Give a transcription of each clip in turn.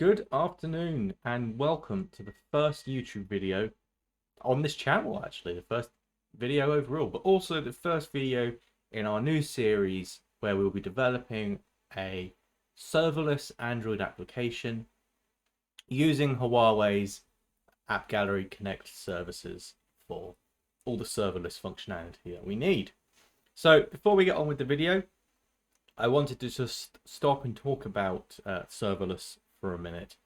Good afternoon and welcome to the first YouTube video on this channel, actually, the first video overall, but also the first video in our new series where we'll be developing a serverless Android application using Huawei's AppGallery Connect services for all the serverless functionality that we need. So before we get on with the video, I wanted to just stop and talk about serverless for a minute.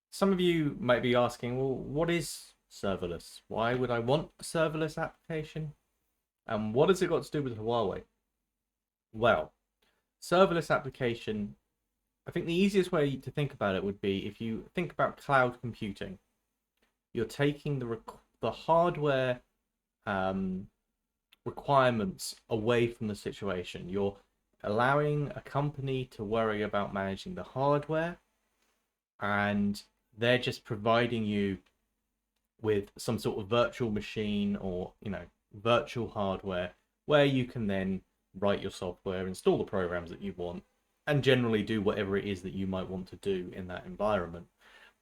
Some of you might be asking, well, what is serverless? Why would I want a serverless application? And what has it got to do with Huawei? Well, serverless application, I think the easiest way to think about it would be if you think about cloud computing. You're taking the hardware requirements away from the situation. You're allowing a company to worry about managing the hardware, and they're just providing you with some sort of virtual machine or virtual hardware where you can then write your software, install the programs that you want, and generally do whatever it is that you might want to do in that environment.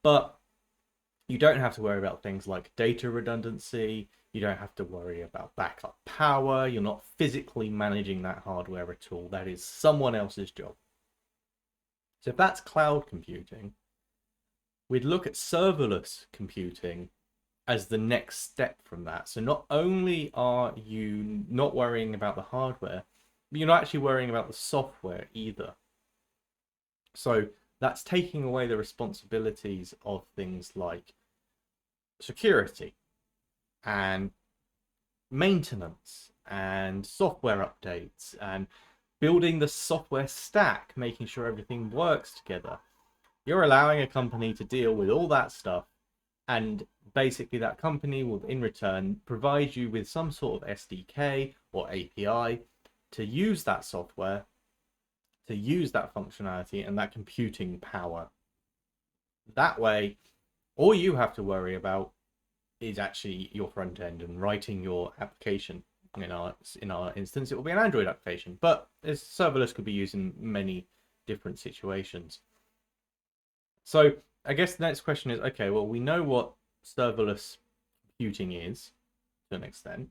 But you don't have to worry about things like data redundancy. You don't have to worry about backup power. You're not physically managing that hardware at all. That is someone else's job. So if that's cloud computing, we'd look at serverless computing as the next step from that. So not only are you not worrying about the hardware, but you're not actually worrying about the software either. So that's taking away the responsibilities of things like security and maintenance and software updates and building the software stack, making sure everything works together. You're allowing a company to deal with all that stuff, and basically that company will in return provide you with some sort of SDK or API to use that software, to use that functionality and that computing power. That way, all you have to worry about is actually your front end and writing your application. In our instance, it will be an Android application, but serverless could be used in many different situations. So I guess the next question is, okay, well, we know what serverless computing is to an extent.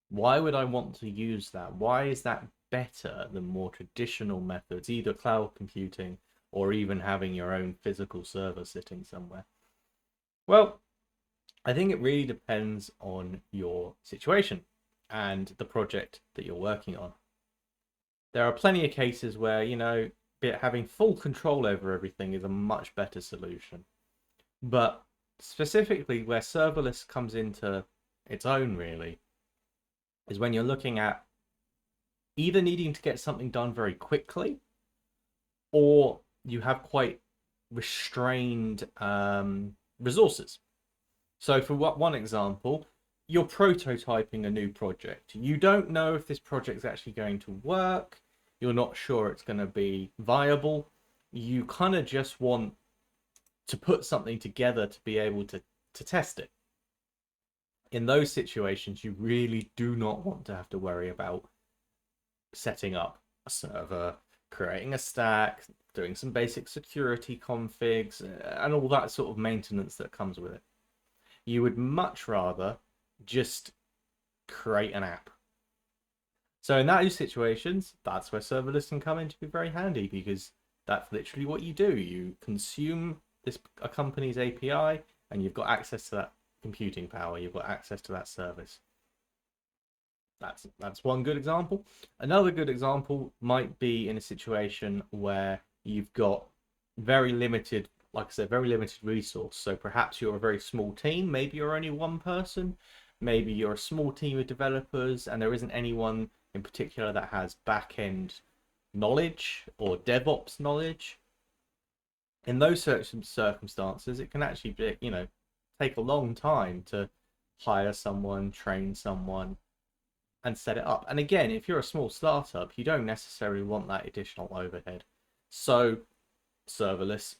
Why would I want to use that? Why is that better than more traditional methods, either cloud computing or even having your own physical server sitting somewhere? Well, I think it really depends on your situation and the project that you're working on. There are plenty of cases where, having full control over everything is a much better solution. But specifically where serverless comes into its own, really, is when you're looking at either needing to get something done very quickly, or you have quite restrained resources. So for one example, you're prototyping a new project. You don't know if this project is actually going to work. You're not sure it's going to be viable. You kind of just want to put something together to be able to test it. In those situations, you really do not want to have to worry about setting up a server, creating a stack, doing some basic security configs, and all that sort of maintenance that comes with it. You would much rather just create an app. So in those situations, that's where serverless can come in to be very handy, because that's literally what you do. You consume a company's API, and you've got access to that computing power. You've got access to that service. That's one good example. Another good example might be in a situation where you've got very limited, like I said, very limited resource. So perhaps you're a very small team. Maybe you're only one person. Maybe you're a small team of developers and there isn't anyone in particular that has backend knowledge or DevOps knowledge. In those circumstances, it can actually be, take a long time to hire someone, train someone, and set it up. And again, if you're a small startup, you don't necessarily want that additional overhead. So serverless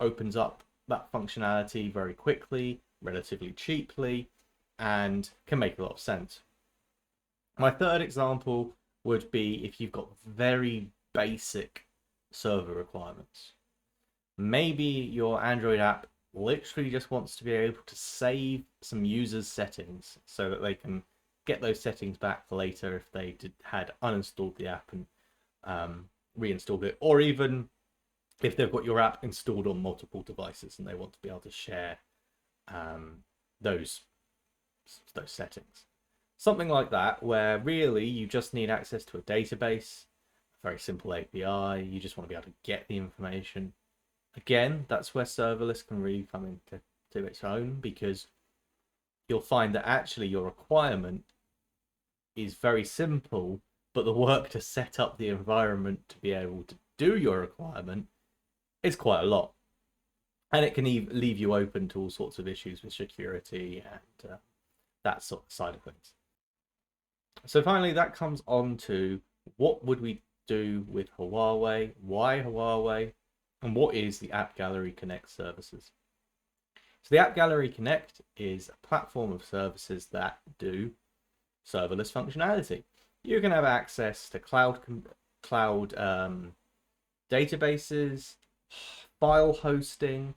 opens up that functionality very quickly, relatively cheaply, and can make a lot of sense. My third example would be if you've got very basic server requirements. Maybe your Android app literally just wants to be able to save some users' settings so that they can get those settings back later if they had uninstalled the app and reinstalled it, or even if they've got your app installed on multiple devices and they want to be able to share those settings. Something like that, where really you just need access to a database, a very simple API, you just want to be able to get the information. Again, that's where serverless can really come into its own, because you'll find that actually your requirement is very simple, but the work to set up the environment to be able to do your requirement is quite a lot. And it can leave you open to all sorts of issues with security and that sort of side of things. So finally, that comes on to what would we do with Huawei, why Huawei, and what is the AppGallery Connect services. So the AppGallery Connect is a platform of services that do serverless functionality. You can have access to cloud databases, file hosting,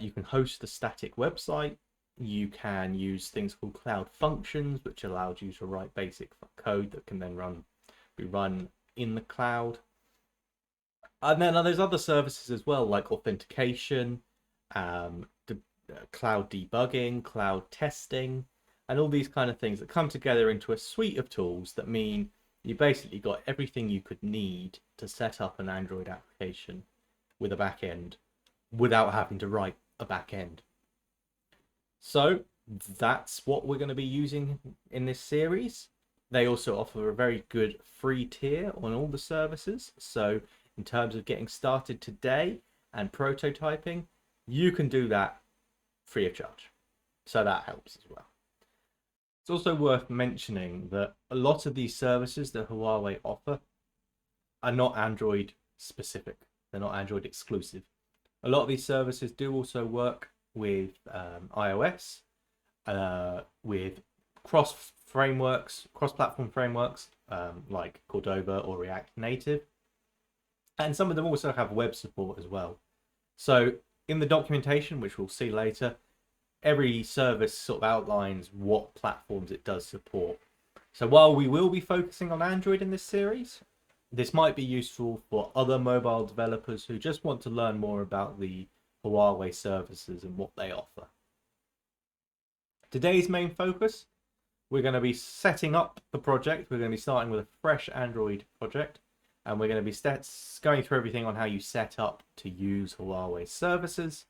you can host a static website, you can use things called cloud functions, which allows you to write basic code that can then be run in the cloud. And then there's other services as well, like authentication, cloud debugging, cloud testing, and all these kind of things that come together into a suite of tools that mean you basically got everything you could need to set up an Android application with a backend without having to write a backend. So that's what we're going to be using in this series. They also offer a very good free tier on all the services. So in terms of getting started today and prototyping, you can do that free of charge. So that helps as well. It's also worth mentioning that a lot of these services that Huawei offer are not Android specific. They're not Android exclusive. A lot of these services do also work with iOS, with cross-platform frameworks like Cordova or React Native. And some of them also have web support as well. So in the documentation, which we'll see later, every service sort of outlines what platforms it does support. So while we will be focusing on Android in this series, this might be useful for other mobile developers who just want to learn more about the Huawei services and what they offer. Today's main focus, we're going to be setting up the project. We're going to be starting with a fresh Android project, and we're going to be going through everything on how you set up to use Huawei services.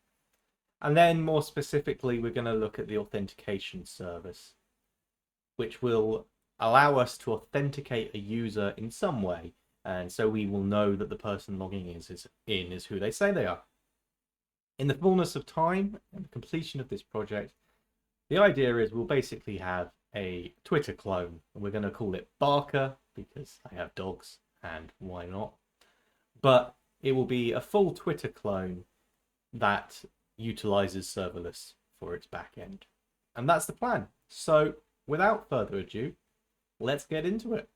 And then more specifically, we're going to look at the authentication service, which will allow us to authenticate a user in some way. And so we will know that the person logging in is who they say they are. In the fullness of time and the completion of this project, the idea is we'll basically have a Twitter clone, and we're going to call it Barker because I have dogs and why not. But it will be a full Twitter clone that utilizes serverless for its backend. And that's the plan. So without further ado, let's get into it.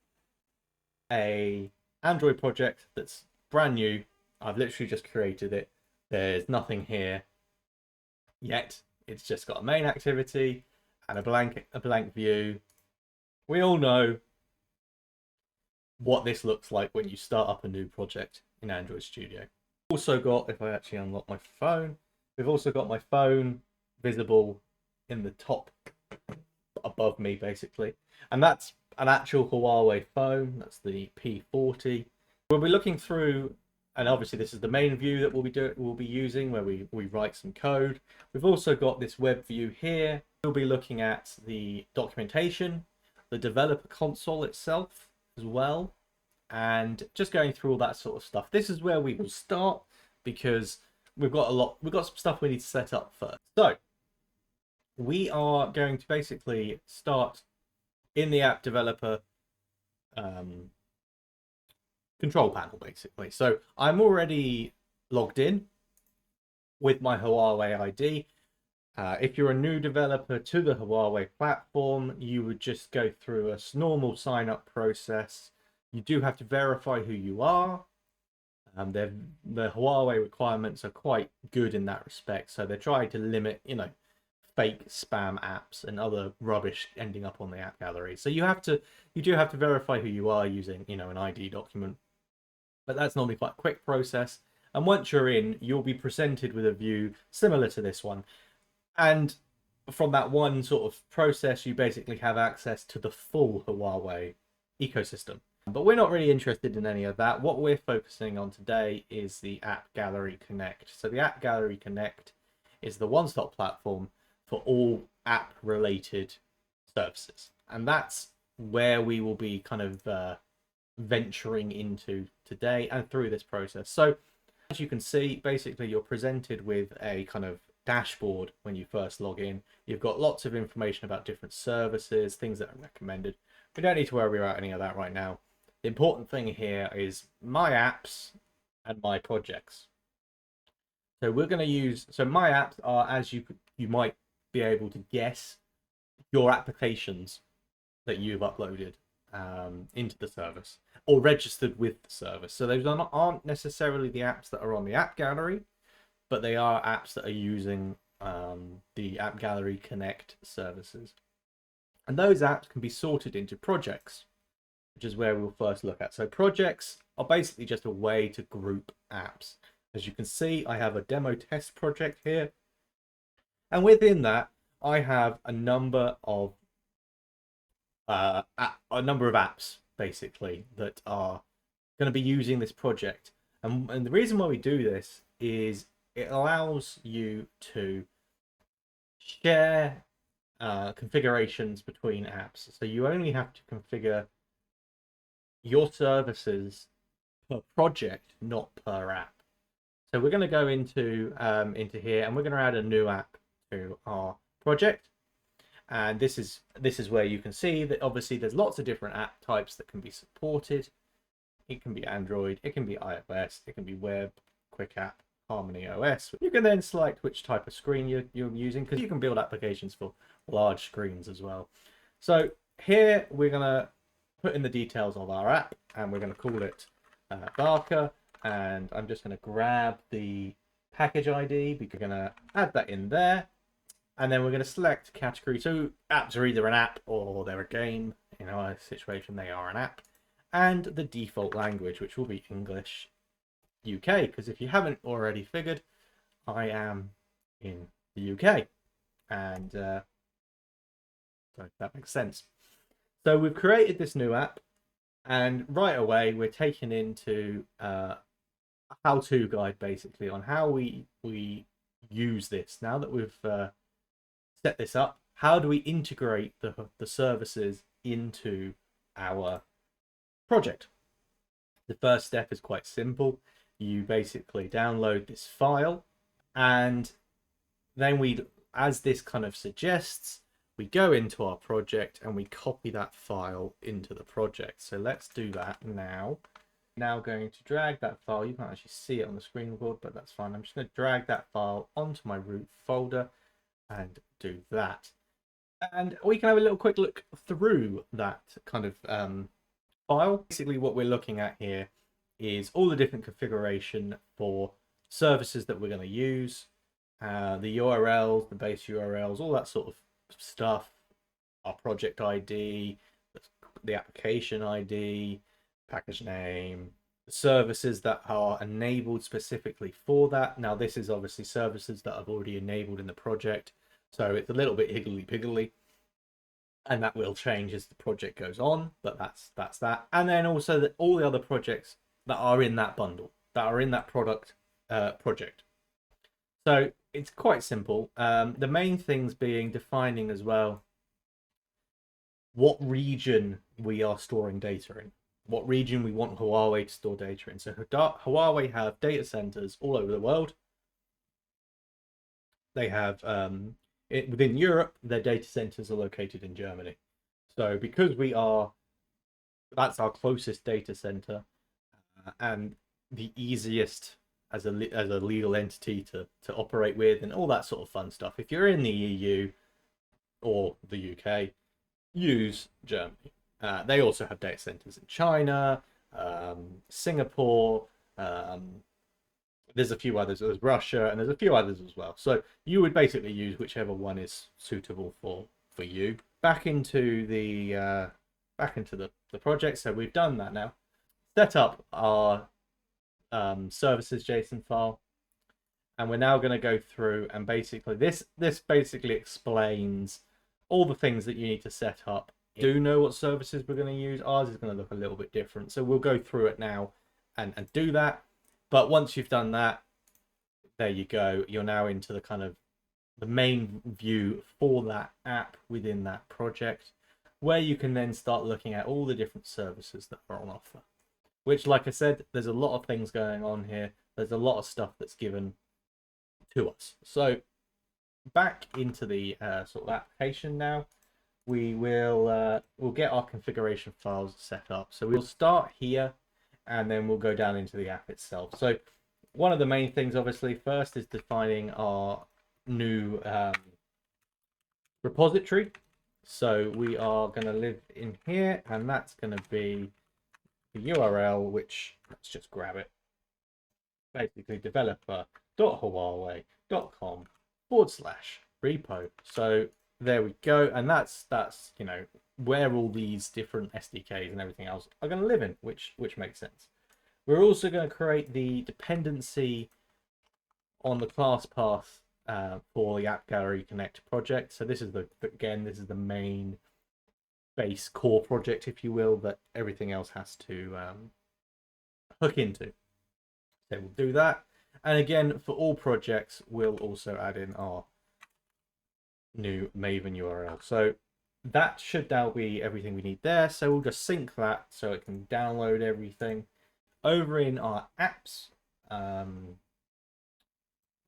A Android project that's brand new. I've literally just created it. There's nothing here yet. It's just got a main activity and a blank view. We all know what this looks like when you start up a new project in Android Studio. Also got, if I actually unlock my phone, we've also got my phone visible in the top above me, basically. And that's an actual Huawei phone. That's the P40. We'll be looking through, and obviously this is the main view that we'll be using, where we write some code. We've also got this web view here. We'll be looking at the documentation, the developer console itself as well, and just going through all that sort of stuff. This is where we will start because we've got some stuff we need to set up first. So we are going to basically start in the app developer control panel, basically. So I'm already logged in with my Huawei ID. If you're a new developer to the Huawei platform, you would just go through a normal sign up process. You do have to verify who you are. The Huawei requirements are quite good in that respect, so they're trying to limit, fake spam apps and other rubbish ending up on the app gallery. So you do have to verify who you are using, an ID document, but that's normally quite a quick process. And once you're in, you'll be presented with a view similar to this one. And from that one sort of process, you basically have access to the full Huawei ecosystem. But we're not really interested in any of that. What we're focusing on today is the AppGallery Connect. So the AppGallery Connect is the one-stop platform for all app-related services. And that's where we will be kind of venturing into today and through this process. So as you can see, basically you're presented with a kind of dashboard when you first log in. You've got lots of information about different services, things that are recommended. We don't need to worry about any of that right now. The important thing here is my apps and my projects. So we're going to use, so my apps are, as you might be able to guess, your applications that you've uploaded into the service or registered with the service. So those aren't necessarily the apps that are on the app gallery, but they are apps that are using the AppGallery Connect services. And those apps can be sorted into projects, which is where we'll first look at. So projects are basically just a way to group apps. As you can see, I have a demo test project here. And within that, I have a number of apps basically that are going to be using this project. And the reason why we do this is it allows you to share configurations between apps. So you only have to configure your services per project, not per app. So we're going to go into here, and we're going to add a new app to our project. And this is where you can see that obviously there's lots of different app types that can be supported. It can be Android, it can be iOS, it can be web, quick app, Harmony OS. You can then select which type of screen you're using, because you can build applications for large screens as well. So here we're going to put in the details of our app, and we're going to call it Barker. And I'm just going to grab the package ID, because we're going to add that in there. And then we're going to select category. So apps are either an app or they're a game. In our situation, they are an app. And the default language, which will be English UK, because if you haven't already figured, I am in the UK. And so that makes sense. So we've created this new app, and right away we're taken into a how-to guide basically on how we use this. Now that we've set this up, how do we integrate the services into our project? The first step is quite simple. You basically download this file, and then as this kind of suggests, we go into our project and we copy that file into the project. So let's do that now. Now going to drag that file. You can't actually see it on the screen record, but that's fine. I'm just going to drag that file onto my root folder and do that. And we can have a little quick look through that kind of file. Basically what we're looking at here is all the different configuration for services that we're going to use, the URLs, the base URLs, all that sort of stuff, our project ID, the application ID, package name, the services that are enabled specifically for that. Now this is obviously services that I've already enabled in the project, so it's a little bit higgledy-piggledy, and that will change as the project goes on, but that's that. And then also all the other projects that are in that bundle, that are in that product project. So it's quite simple. The main things being defining as well what region we are storing data in, what region we want Huawei to store data in. So Huawei have data centers all over the world. They have within Europe, their data centers are located in Germany. So because that's our closest data center and the easiest as a legal entity to operate with, and all that sort of fun stuff. If you're in the EU or the UK, use Germany. They also have data centers in China, Singapore, There's a few others. There's Russia, and there's a few others as well. So you would basically use whichever one is suitable for you. Back into the project. So we've done that now. Set up our services JSON file, and we're now going to go through and basically this basically explains all the things that you need to set up. Do know what services we're going to use. Ours is going to look a little bit different, so we'll go through it now and do that. But once you've done that, there you go. You're now into the kind of the main view for that app within that project, where you can then start looking at all the different services that are on offer. Which, like I said, there's a lot of things going on here. There's a lot of stuff that's given to us. So back into the sort of application now. We'll get our configuration files set up. So we'll start here, and then we'll go down into the app itself. So one of the main things, obviously, first is defining our new repository. So we are going to live in here, and that's going to be the URL, which let's just grab it. Basically, developer.huawei.com/repo. So there we go, and that's you know where all these different SDKs and everything else are going to live in, which makes sense. We're also going to create the dependency on the class path for the AppGallery Connect project. So this is this is the main base core project, if you will, that everything else has to hook into. So we'll do that, and again for all projects we'll also add in our new Maven URL. So that should now be everything we need there. So we'll just sync that so it can download everything. Over in our apps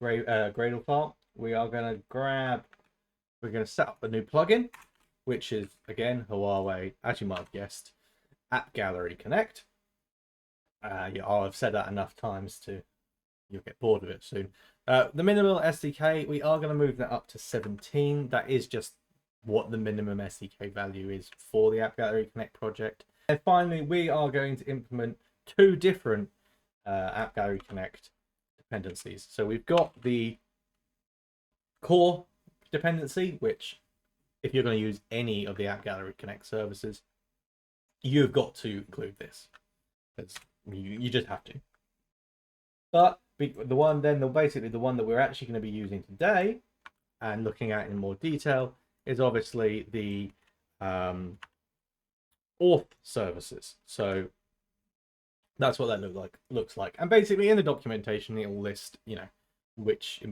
Gradle file, we are going to set up a new plugin, which is again Huawei, as you might have guessed, AppGallery Connect. Yeah, I've said that enough times you'll get bored of it soon. The minimal SDK, we are going to move that up to 17. That is just what the minimum SDK value is for the AppGallery Connect project. And finally, we are going to implement two different AppGallery Connect dependencies. So we've got the core dependency, which if you're going to use any of the AppGallery Connect services, you've got to include this. You just have to. But the one basically the one that we're actually going to be using today and looking at in more detail is obviously the auth services. So that's what that looks like. And basically in the documentation it will list, you know, which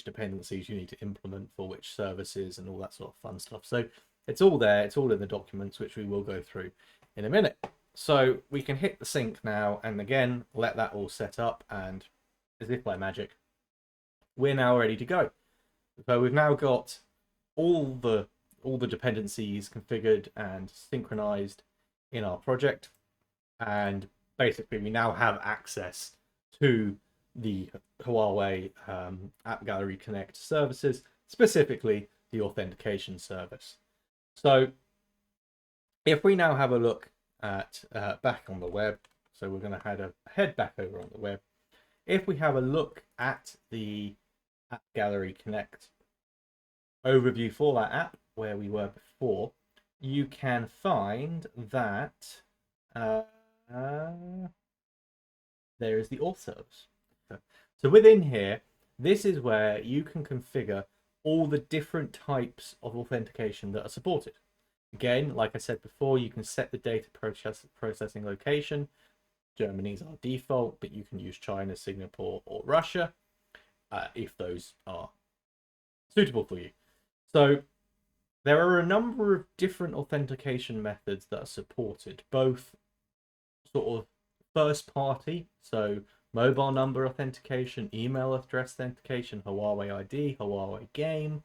dependencies you need to implement for which services and all that sort of fun stuff. So it's all there. It's all in the documents, which we will go through in a minute. So we can hit the sync now, and again let that all set up, and as if by magic, we're now ready to go. So we've now got all the dependencies configured and synchronized in our project, and basically we now have access to the Huawei AppGallery Connect services, specifically the authentication service. So if we now have a look at back on the web, so we're going to head back over on the web. If we have a look at the AppGallery Connect overview for that app where we were before, you can find that there is the auth service. So within here, this is where you can configure all the different types of authentication that are supported. Again, like I said before, you can set the data processing location. Germany's our default, but you can use China, Singapore, or Russia if those are suitable for you. So there are a number of different authentication methods that are supported, both sort of first party, so mobile number authentication, email address authentication, Huawei ID, Huawei game,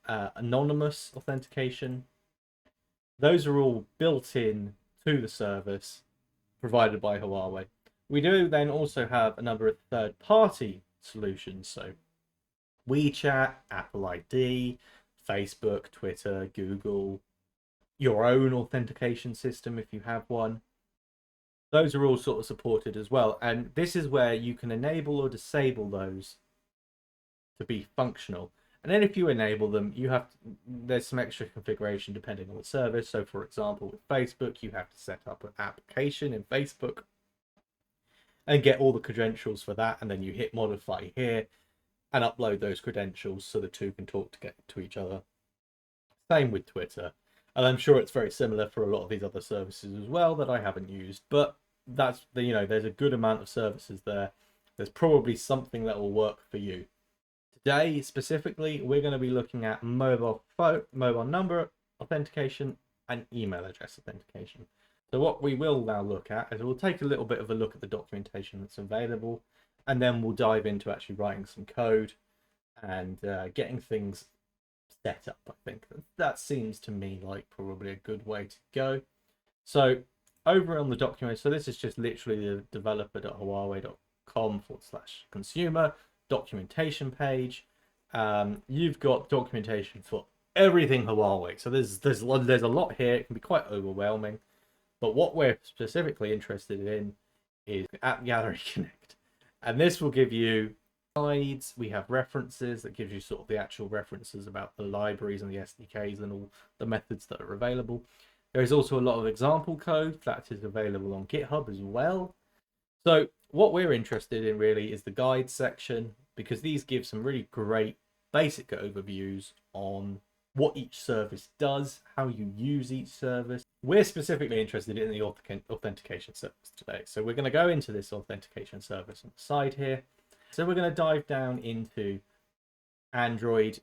anonymous authentication. Those are all built in to the service provided by Huawei. We do then also have a number of third-party solutions, so WeChat, Apple ID, Facebook, Twitter, Google, your own authentication system if you have one. Those are all sort of supported as well. And this is where you can enable or disable those to be functional. And then if you enable them, there's some extra configuration depending on the service. So for example, with Facebook, you have to set up an application in Facebook and get all the credentials for that. And then you hit modify here and upload those credentials so the two can talk to each other. Same with Twitter. And I'm sure it's very similar for a lot of these other services as well that I haven't used. But that's there's a good amount of services there. There's probably something that will work for you. Today, specifically, we're going to be looking at mobile number authentication and email address authentication. So what we will now look at is we'll take a little bit of a look at the documentation that's available, and then we'll dive into actually writing some code and getting things set up. I think that seems to me like probably a good way to go. So over on the document, so this is just literally the developer.huawei.com/consumer documentation page. You've got documentation for everything Huawei. So there's a lot here. It can be quite overwhelming. But what we're specifically interested in is AppGallery Connect. And this will give you guides. We have references that gives you sort of the actual references about the libraries and the SDKs and all the methods that are available. There is also a lot of example code that is available on GitHub as well. So what we're interested in really is the guide section, because these give some really great basic overviews on what each service does, how you use each service. We're specifically interested in the authentication service today. So we're going to go into this authentication service on the side here. So we're going to dive down into Android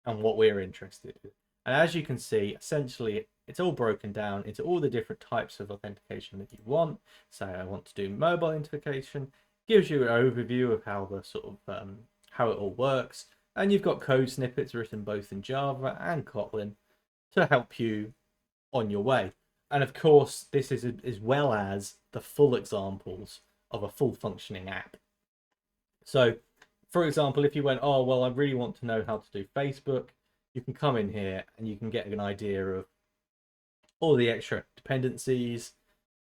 and what we're interested in. And as you can see, essentially, it's all broken down into all the different types of authentication that you want. Say I want to do mobile authentication, gives you an overview of how the sort of how it all works. And you've got code snippets written both in Java and Kotlin to help you on your way. And of course, this is as well as the full examples of a full functioning app. So, for example, if you went, oh, well, I really want to know how to do Facebook, you can come in here and you can get an idea of all the extra dependencies,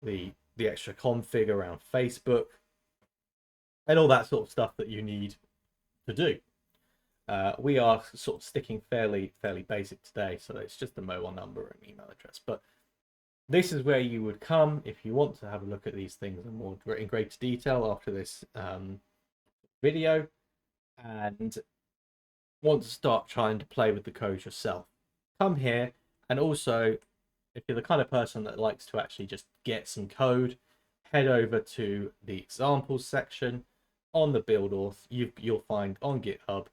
the extra config around Facebook, and all that sort of stuff that you need to do. We are sort of sticking fairly basic today, so it's just the mobile number and email address. But this is where you would come if you want to have a look at these things in greater detail after this video, and want to start trying to play with the code yourself. Come here, and also, if you're the kind of person that likes to actually just get some code, head over to the examples section on the build auth. You'll find on GitHub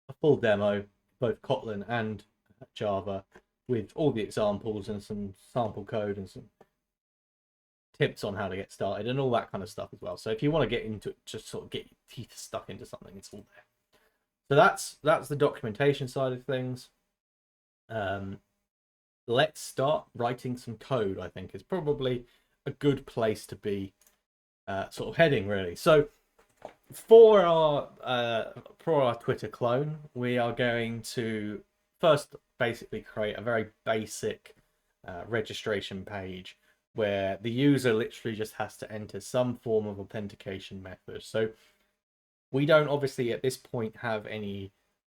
a full demo, both Kotlin and Java, with all the examples and some sample code and some tips on how to get started and all that kind of stuff as well. So if you want to get into it, just sort of get your teeth stuck into something, it's all there. So that's the documentation side of things. Let's start writing some code. I think is probably a good place to be sort of heading, really. So for our Twitter clone, we are going to first basically create a very basic registration page where the user literally just has to enter some form of authentication method. So we don't obviously at this point have any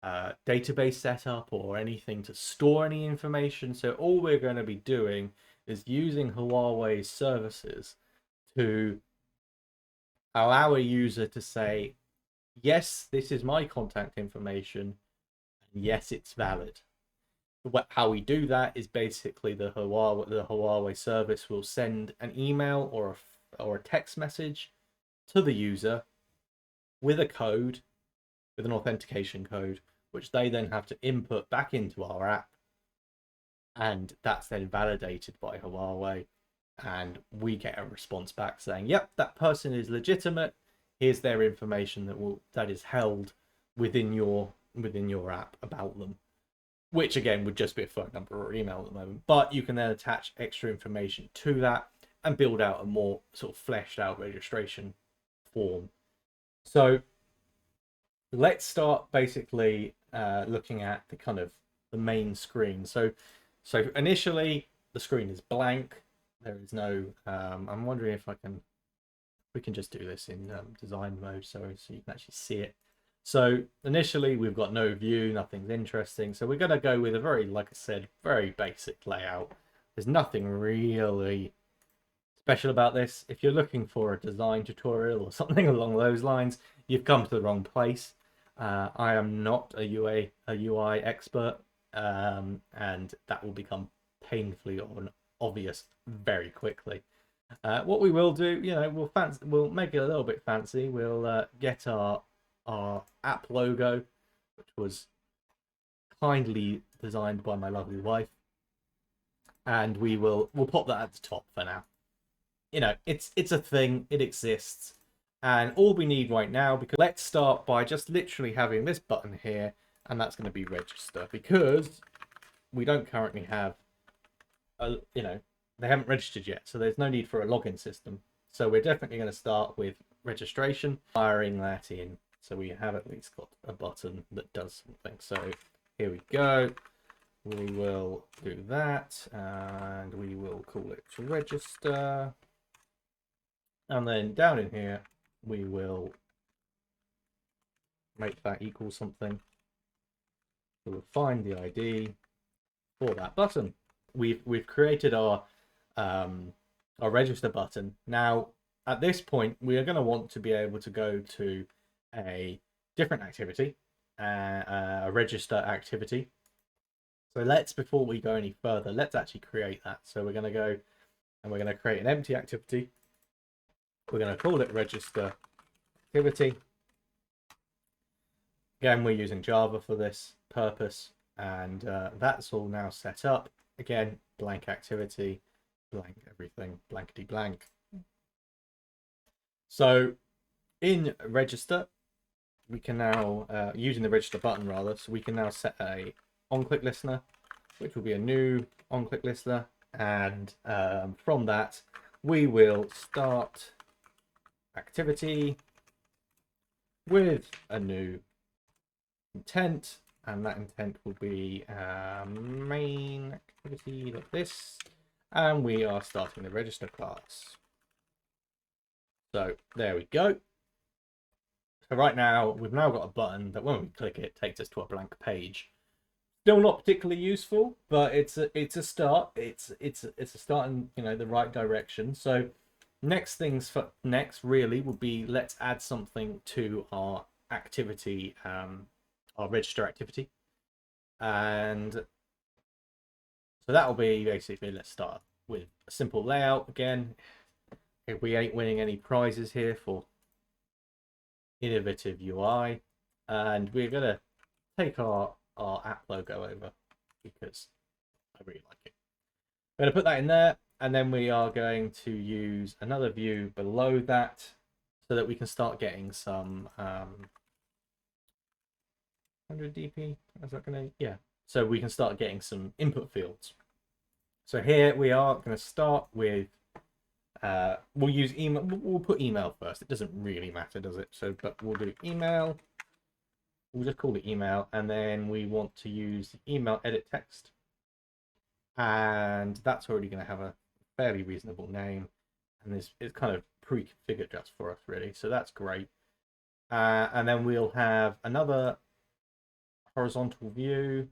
database set up or anything to store any information. So all we're going to be doing is using Huawei's services to allow a user to say, yes, this is my contact information, and yes, it's valid. How we do that is basically the Huawei service will send an email or a text message to the user with a code, with an authentication code, which they then have to input back into our app, and that's then validated by Huawei, and we get a response back saying, yep, that person is legitimate, here's their information that is held within your app about them, which again would just be a phone number or email at the moment, but you can then attach extra information to that and build out a more sort of fleshed out registration form. So let's start basically looking at the kind of the main screen. So initially the screen is blank. There is no, I'm wondering if we can just do this in design mode so you can actually see it. So initially we've got no view, nothing's interesting. So we're going to go with a very, like I said, very basic layout. There's nothing really special about this. If you're looking for a design tutorial or something along those lines, you've come to the wrong place. I am not a UI expert, and that will become painfully obvious very quickly. What we will do, we'll make it a little bit fancy. We'll get our app logo, which was kindly designed by my lovely wife, and we'll pop that at the top for now. It's a thing, it exists, and all we need right now, because let's start by just literally having this button here, and that's going to be register, because we don't currently have they haven't registered yet, so there's no need for a login system. So we're definitely going to start with registration, firing that in, so we have at least got a button that does something. So here we go. We will do that, and we will call it register. And then down in here, we will make that equal something. We'll find the ID for that button. We've created our register button. Now, at this point, we are going to want to be able to go to a different activity, a register activity. So before we go any further, let's actually create that. So we're going to go and we're going to create an empty activity. We're going to call it register activity. Again, we're using Java for this purpose, and that's all now set up. Again, blank activity, blank everything, blankety blank. So in register, we can now, using the register button rather, so we can now set a on-click listener, which will be a new on-click listener, and from that, we will start activity with a new intent, and that intent will be main activity like this, and we are starting the register class. So there we go. So right now we've now got a button that when we click it takes us to a blank page. Still not particularly useful, but it's a start. It's a start in the right direction. So next really would be, let's add something to our activity, our register activity, and so that'll be basically, let's start with a simple layout again. If we ain't winning any prizes here for innovative UI, and we're gonna take our app logo over because I really like it. We're gonna put that in there, and then we are going to use another view below that so that we can start getting some 100 dp. Is that gonna, yeah, so we can start getting some input fields. So here we are going to start with we'll use email. We'll put email first. It doesn't really matter, does it? So, but we'll do email. We'll just call it email, and then we want to use the email edit text, and that's already going to have a fairly reasonable name, and it's kind of pre-configured just for us, really. So that's great. And then we'll have another horizontal view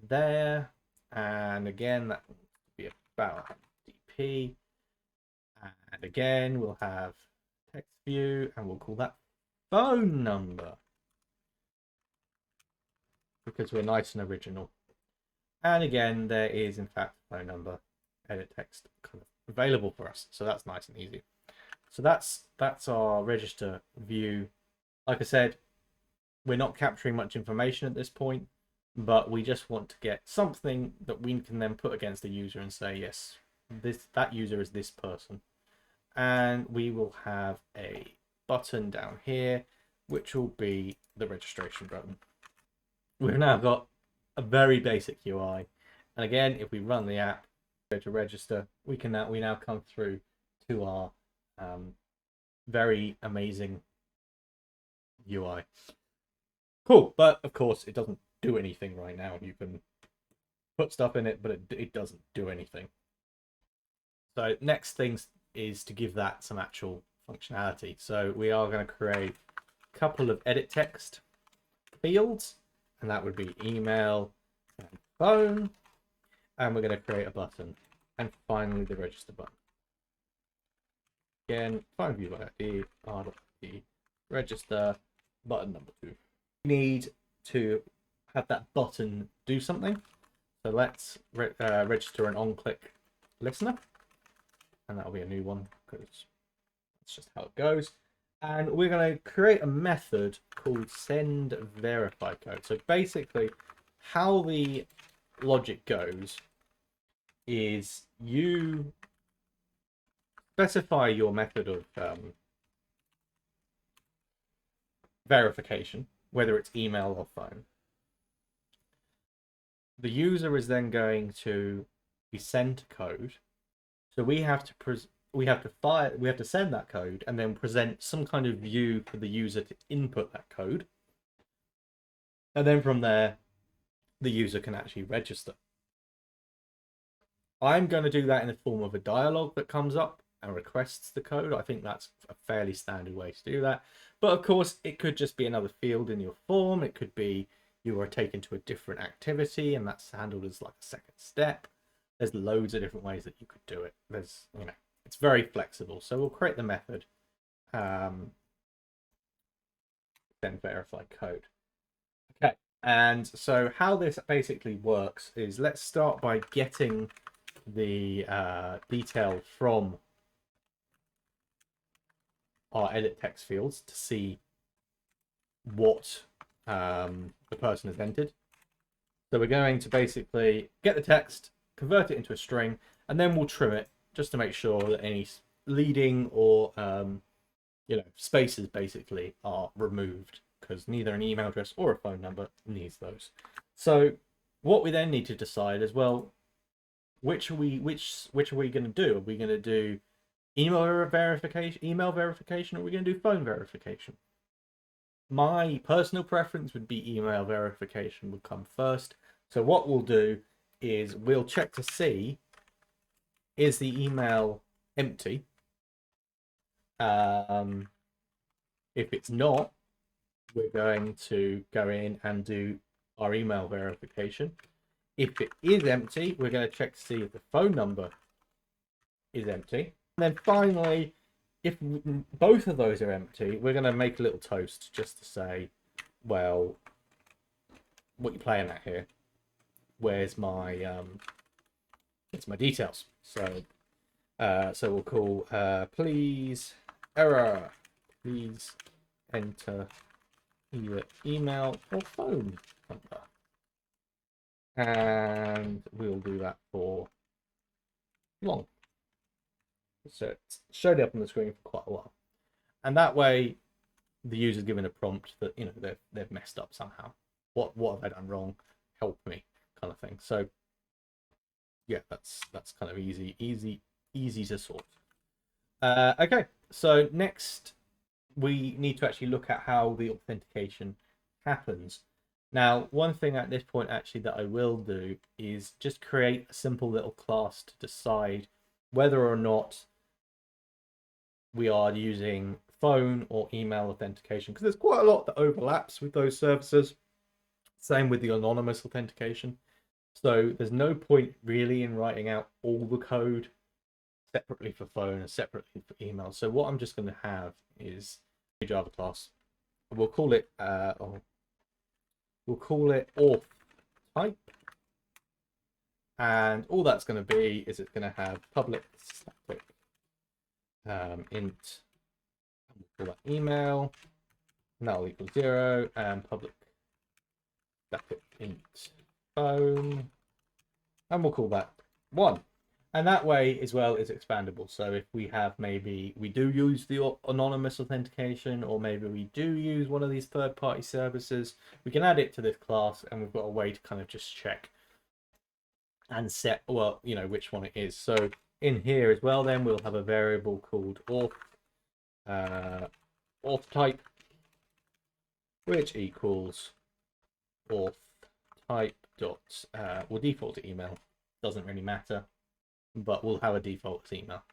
there, and again that will be about dp. And again, we'll have text view, and we'll call that phone number because we're nice and original. And again, there is in fact phone number edit text kind of available for us, so that's nice and easy. So that's our register view. Like I said, we're not capturing much information at this point, but we just want to get something that we can then put against the user and say, yes, that user is this person. And we will have a button down here, which will be the registration button. We've now got a very basic UI, and again, if we run the app, go to register, we now come through to our very amazing UI. Cool, but of course it doesn't do anything right now. You can put stuff in it, but it doesn't do anything. So next things is to give that some actual functionality. So we are going to create a couple of edit text fields, and that would be email and phone. And we're going to create a button, and finally the register button. Again, find view ID, R.ID, register, button number 2. We need to have that button do something. So let's register an on-click listener, and that'll be a new one because that's just how it goes. And we're going to create a method called send verify code. So basically, how the logic goes is you specify your method of verification, whether it's email or phone. The user is then going to be sent code, so we have to send that code and then present some kind of view for the user to input that code, and then from there the user can actually register. I'm going to do that in the form of a dialog that comes up and requests the code. I think that's a fairly standard way to do that. But of course, it could just be another field in your form. It could be you are taken to a different activity and that's handled as like a second step. There's loads of different ways that you could do it. It's very flexible. So we'll create the method, then verify code. Okay, and so how this basically works is, let's start by getting the detail from our edit text fields to see what the person has entered. So we're going to basically get the text, convert it into a string, and then we'll trim it just to make sure that any leading or spaces basically are removed, because neither an email address or a phone number needs those. So what we then need to decide is, well, which are we going to do? Are we going to do email verification, or are we going to do phone verification? My personal preference would be email verification would come first. So what we'll do is we'll check to see, is the email empty? If it's not, we're going to go in and do our email verification. If it is empty, we're going to check to see if the phone number is empty. And then finally, if both of those are empty, we're going to make a little toast just to say, well, what you playing at here? Where's my it's my details. So we'll call please error, please enter either email or phone number. And we'll do that for long. So it's showed up on the screen for quite a while. And that way the user's given a prompt that, they've messed up somehow. What have I done wrong? Help me, kind of thing. So yeah, that's kind of easy to sort. Okay, so next we need to actually look at how the authentication happens. Now, one thing at this point actually that I will do is just create a simple little class to decide whether or not we are using phone or email authentication, because there's quite a lot that overlaps with those services. Same with the anonymous authentication. So there's no point really in writing out all the code separately for phone and separately for email. So what I'm just going to have is a Java class. We'll call it auth type, and all that's going to be is it's going to have public static int, we'll call that email, and that'll equal 0, and public static int phone, and we'll call that 1. And that way as well is expandable. So if we have, maybe we do use the anonymous authentication, or maybe we do use one of these third-party services, we can add it to this class, and we've got a way to kind of just check and set, well, which one it is. So in here as well, then we'll have a variable called auth type, which equals auth type dot will default to email. Doesn't really matter. but we'll have a default as email.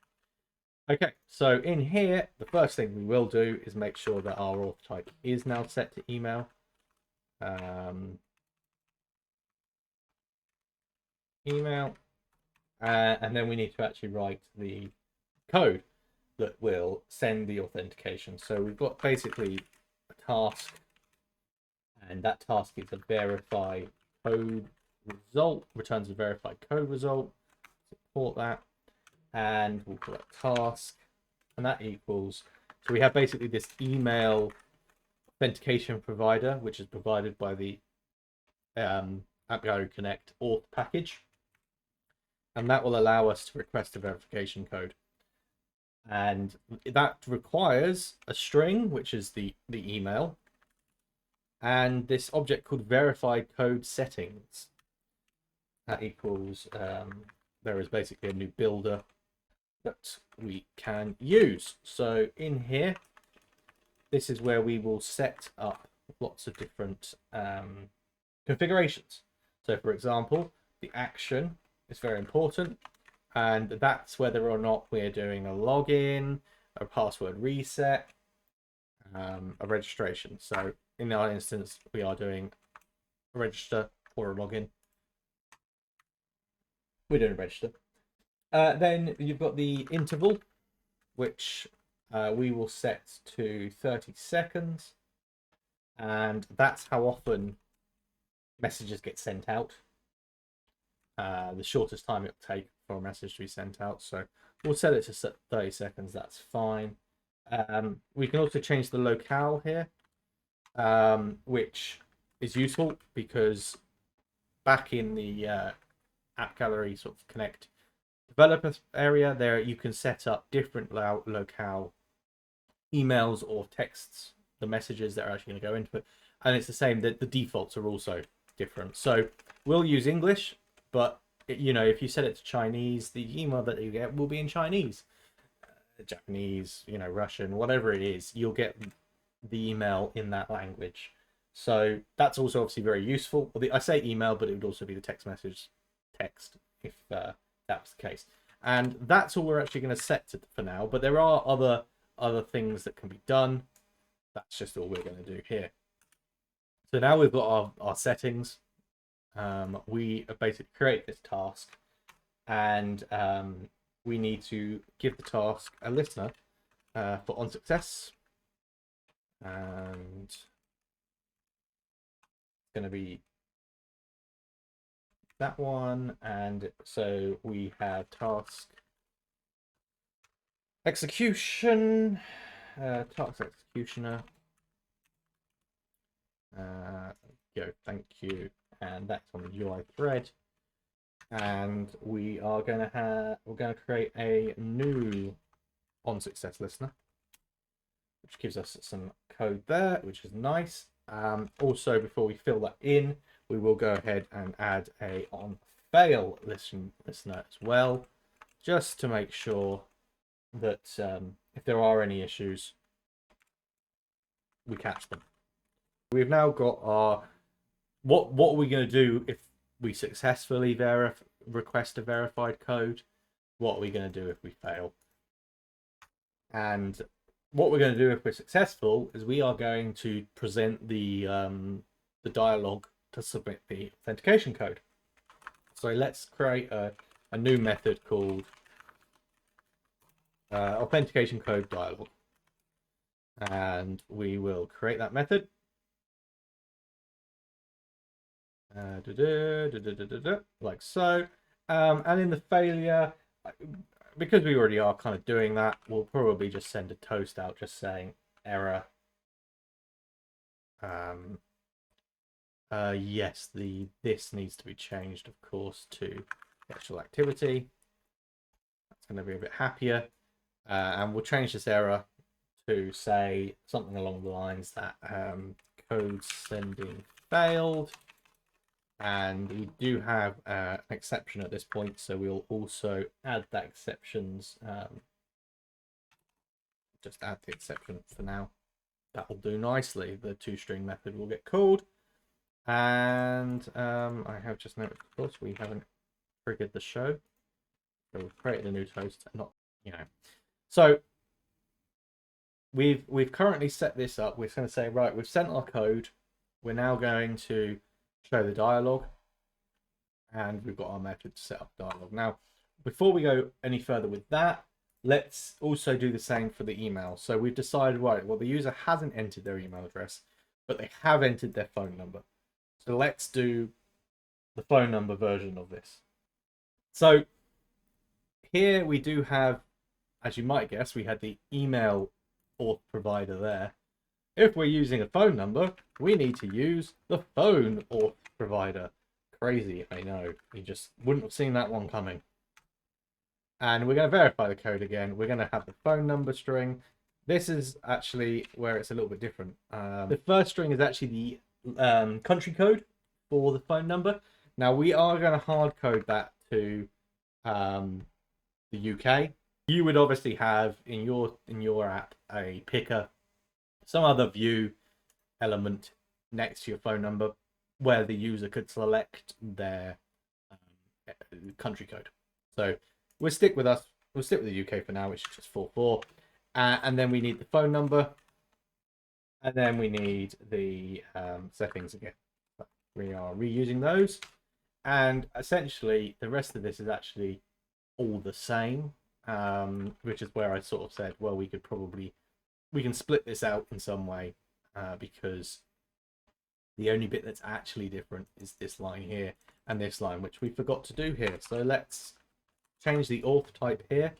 Okay, so in here, the first thing we will do is make sure that our auth type is now set to email. Email. And then we need to actually write the code that will send the authentication. So we've got basically a task, and that task is a verify code result, returns a verified code result. Support that, and we'll call it task, and that equals. So we have basically this email authentication provider, which is provided by the AppGallery Connect auth package, and that will allow us to request a verification code. And that requires a string, which is the email, and this object called verified code settings. That equals, there is basically a new builder that we can use. So in here, this is where we will set up lots of different configurations. So for example, the action is very important, and that's whether or not we're doing a login, a password reset, a registration. So in our instance, we are doing a register or a login. We're doing a register. Then you've got the interval, which we will set to 30 seconds. And that's how often messages get sent out. The shortest time it will take for a message to be sent out. So we'll set it to 30 seconds. That's fine. We can also change the locale here, which is useful because back in the AppGallery sort of Connect developer area, there you can set up different locale emails or texts, the messages that are actually going to go into it, and it's the same that the defaults are also different. So we'll use English, but you know, if you set it to Chinese, the email that you get will be in Chinese, Japanese, you know, Russian, whatever it is, you'll get the email in that language. So that's also obviously very useful. I say email, but it would also be the text message text if that was the case. And that's all we're actually going to set to for now, but there are other things that can be done. That's just all we're going to do here. So now we've got our settings. We basically create this task, and we need to give the task a listener for on success, and it's going to be that one. And so we have task execution, task executioner. Go, thank you, and that's on the UI thread. And we're going to create a new on success listener, which gives us some code there, which is nice. Also, before we fill that in, we will go ahead and add a on fail listener as well, just to make sure that if there are any issues, we catch them. We've now got our what are we going to do if we successfully request a verified code? What are we going to do if we fail? And what we're going to do if we're successful is we are going to present the dialog to submit the authentication code. So let's create a new method called authentication code dialog, and we will create that method. Like so, and in the failure, because we already are kind of doing that, we'll probably just send a toast out just saying error. Yes, this needs to be changed, of course, to actual activity. That's going to be a bit happier, and we'll change this error to say something along the lines that code sending failed. And we do have an exception at this point, so we'll also add that exceptions. Just add the exception for now. That will do nicely. The toString method will get called. And I have just noticed, of course, we haven't triggered the show. So we've created a new toast, not, you know. So we've currently set this up. We're going to say, right, we've sent our code. We're now going to show the dialog, and we've got our method to set up dialog. Now, before we go any further with that, let's also do the same for the email. So we've decided, right, well, the user hasn't entered their email address, but they have entered their phone number. So let's do the phone number version of this. So here we do have, as you might guess, we had the email auth provider there. If we're using a phone number, we need to use the phone auth provider. Crazy, I know. You just wouldn't have seen that one coming. And we're going to verify the code again. We're going to have the phone number string. This is actually where it's a little bit different. The first string is actually the country code for the phone number. Now we are going to hard code that to the UK. You would obviously have in your app a picker, some other view element next to your phone number where the user could select their country code. So we'll stick with the UK for now, which is just 44. And then we need the phone number. And then we need the settings again. We are reusing those. And essentially, the rest of this is actually all the same, which is where I sort of said, well, we can split this out in some way because the only bit that's actually different is this line here and this line, which we forgot to do here. So let's change the auth type here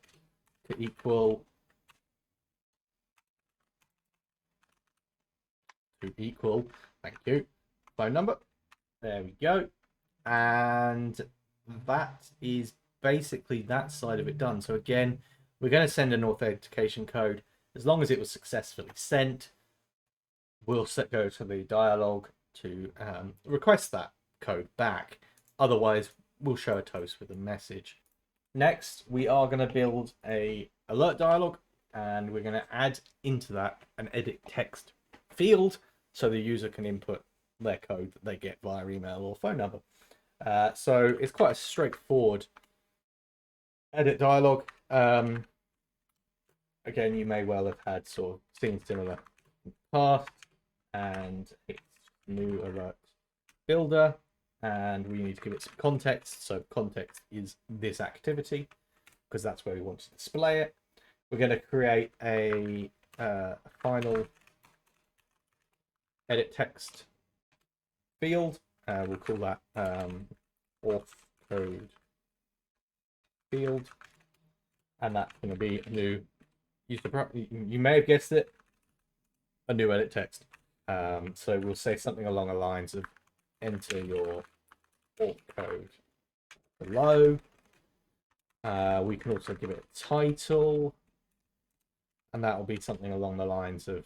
to equal thank you, phone number. There we go. And that is basically that side of it done. So again, we're going to send an authentication code. As long as it was successfully sent, we'll go to the dialog to request that code back. Otherwise, we'll show a toast with a message. Next, we are going to build a alert dialog, and we're going to add into that an edit text field so the user can input their code that they get via email or phone number. So it's quite a straightforward edit dialog. Again, you may well have had sort of seen similar in the past, and it's new alert builder, and we need to give it some context. So context is this activity because that's where we want to display it. We're going to create a final edit text field. We'll call that auth code field, and that's going to be a new you may have guessed it, a new edit text. So we'll say something along the lines of enter your auth code below. We can also give it a title, and that will be something along the lines of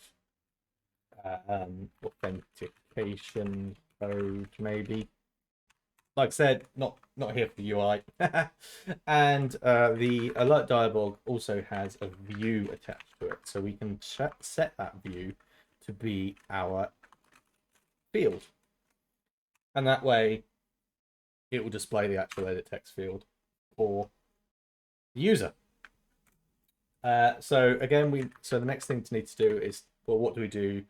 authentication code, maybe. Like I said, not here for the UI. And the alert dialog also has a view attached to it, so we can set that view to be our field, and that way it will display the actual edit text field for the user. So again, so the next thing to need to do is, well, what do we do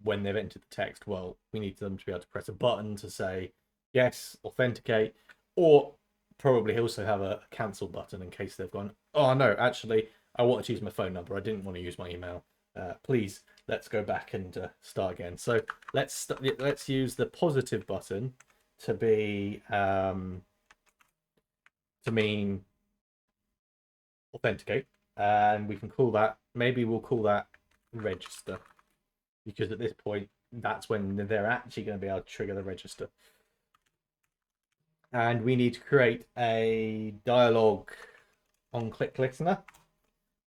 when they've entered the text? Well, we need them to be able to press a button to say yes, authenticate, or probably also have a cancel button in case they've gone, oh no, actually I wanted to use my phone number, I didn't want to use my email, please let's go back and start again. So let's use the positive button to be to mean authenticate, and we can call that, maybe we'll call that register, because at this point that's when they're actually going to be able to trigger the register. And we need to create a dialog on click listener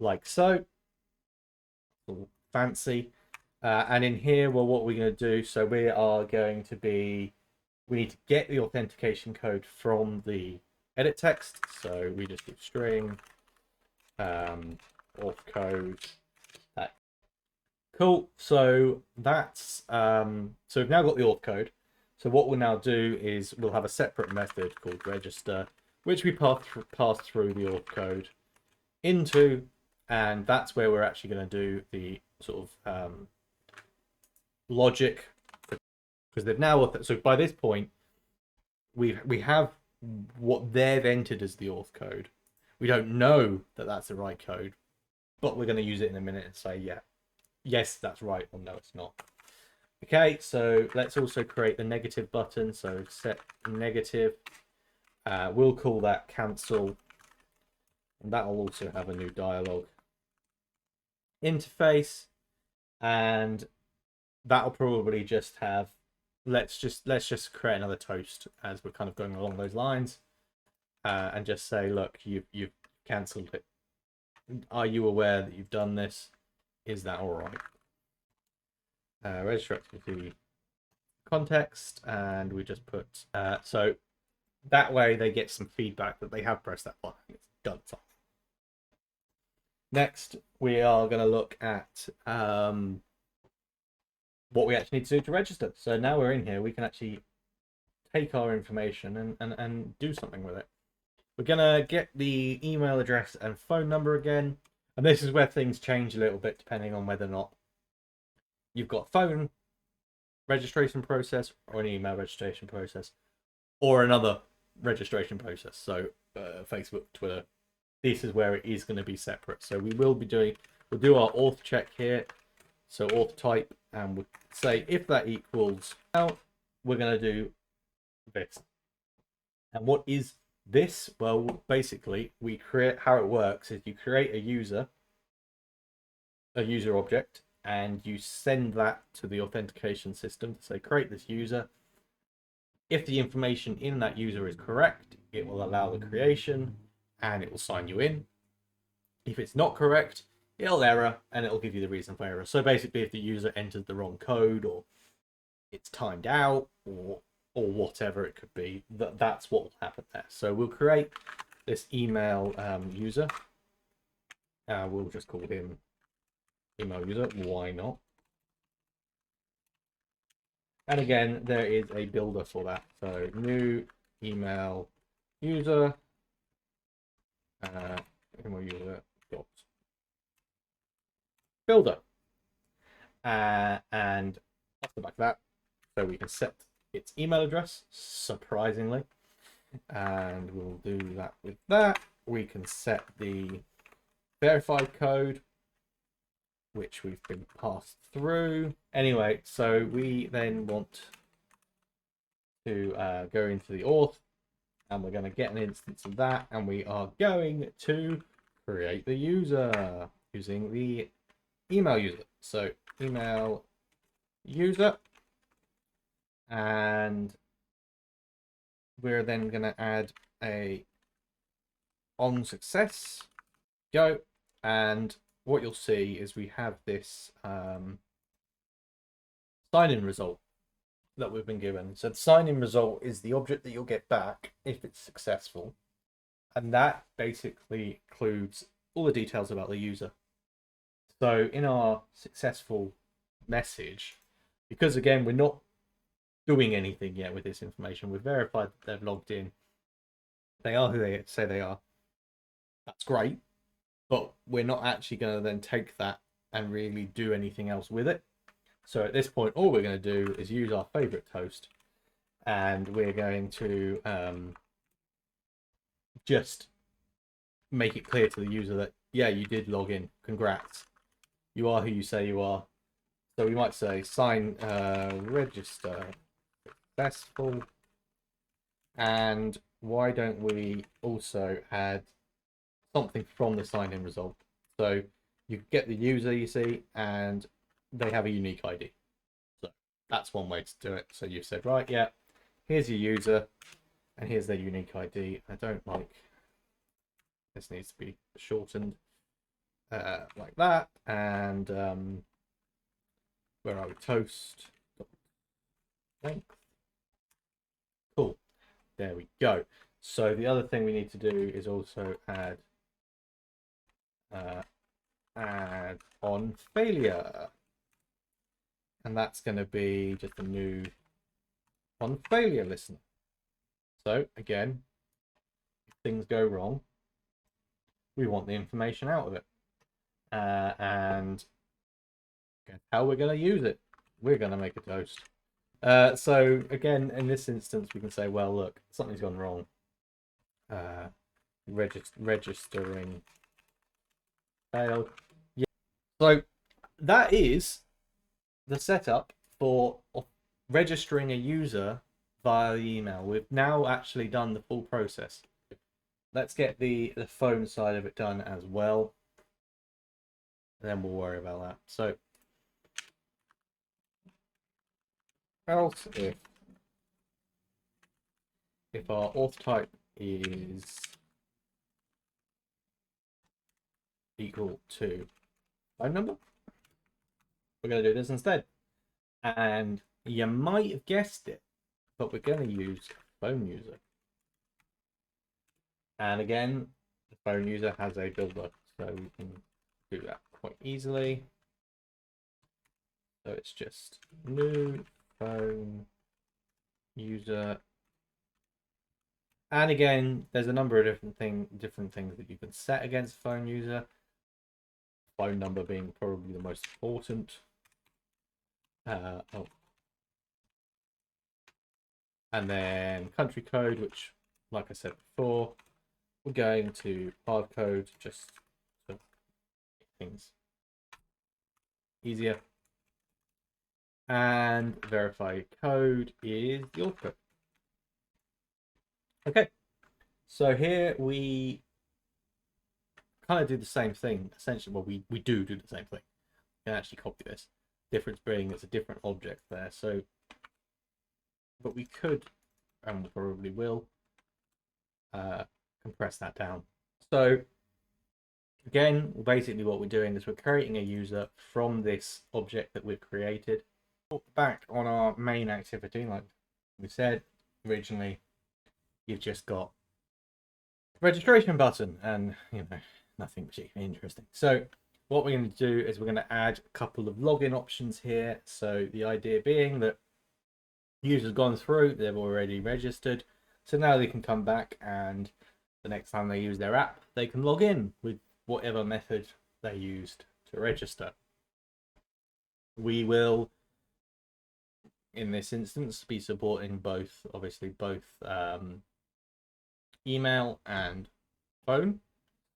like so. All fancy. And in here, well, what we're going to do, so we are going to be, we need to get the authentication code from the edit text. So we just do string auth code. Cool. So that's so we've now got the auth code. So what we'll now do is we'll have a separate method called register, which we pass through the auth code into, and that's where we're actually going to do the sort of logic, because they've now, so by this point we have what they've entered as the auth code. We don't know that that's the right code, but we're going to use it in a minute and say, yeah, yes, that's right, or no, it's not. Okay, so let's also create the negative button. So set negative. We'll call that cancel, and that will also have a new dialog interface, and that'll probably just have, let's just create another toast as we're kind of going along those lines, and just say, look, you've cancelled it. Are you aware that you've done this? Is that all right? Register activity context, and we just put so that way they get some feedback that they have pressed that button. It's done. Next, we are going to look at what we actually need to do to register. So now we're in here, we can actually take our information and do something with it. We're going to get the email address and phone number again. And this is where things change a little bit depending on whether or not you've got phone registration process or an email registration process or another registration process. So Facebook, Twitter, this is where it is going to be separate. So we'll do our auth check here. So auth type, and we'll say if that equals out, we're going to do this. And what is this? Well, basically we create, how it works is you create a user object, and you send that to the authentication system to say create this user. If the information in that user is correct, it will allow the creation and it will sign you in. If it's not correct, it'll error and it'll give you the reason for error. So basically, if the user enters the wrong code, or it's timed out, or whatever it could be, that's what will happen there. So we'll create this email user. We'll just call him email user. Why not? And again, there is a builder for that. So new email user, email user dot builder, and off the back of that, so we can set its email address, surprisingly, and we'll do that with that. We can set the verified code, which we've been passed through. Anyway, so we then want to go into the auth, and we're going to get an instance of that, and we are going to create the user using the email user. So email user, and we're then going to add a on success go, and what you'll see is we have this sign-in result that we've been given. So the sign-in result is the object that you'll get back if it's successful, and that basically includes all the details about the user. So in our successful message, because again we're not doing anything yet with this information, we've verified that they've logged in, they are who they say they are, that's great, but we're not actually going to then take that and really do anything else with it. So at this point, all we're going to do is use our favorite toast, and we're going to just make it clear to the user that, yeah, you did log in, congrats, you are who you say you are. So we might say sign register successful, and why don't we also add something from the sign-in result? So you get the user, you see, and they have a unique ID. So that's one way to do it. So you've said, right, yeah, here's your user and here's their unique ID. I don't like, this needs to be shortened like that. And where are we? Toast length. Cool. There we go. So the other thing we need to do is also add on failure, and that's going to be just a new on failure listener. So again, if things go wrong, we want the information out of it. And how we're going to use it, we're going to make a toast. So again, in this instance, we can say, well, look, something's gone wrong. Registering failed. Yeah. So that is the setup for registering a user via the email. We've now actually done the full process. Let's get the phone side of it done as well. Then we'll worry about that. So else if our auth type is equal to phone number, we're going to do this instead. And you might have guessed it, but we're going to use phone user. And again, the phone user has a builder, so we can do that quite easily. So it's just new phone user. And again, there's a number of different things that you can set against phone user. Phone number being probably the most important. And then country code, which, like I said before, we're going to hard code just to make things easier. And verify code is the auth code. Okay, so here we kind of do the same thing. Essentially, well, we do the same thing. You can actually copy this. Difference being it's a different object there. So, but we could, and we probably will, compress that down. So again, basically what we're doing is we're creating a user from this object that we've created. Back on our main activity, like we said originally, you've just got registration button and, you know, nothing particularly interesting. So what we're going to do is we're going to add a couple of login options here. So the idea being that user's gone through, they've already registered, so now they can come back and the next time they use their app, they can log in with whatever method they used to register. We will, in this instance, be supporting both, obviously both email and phone.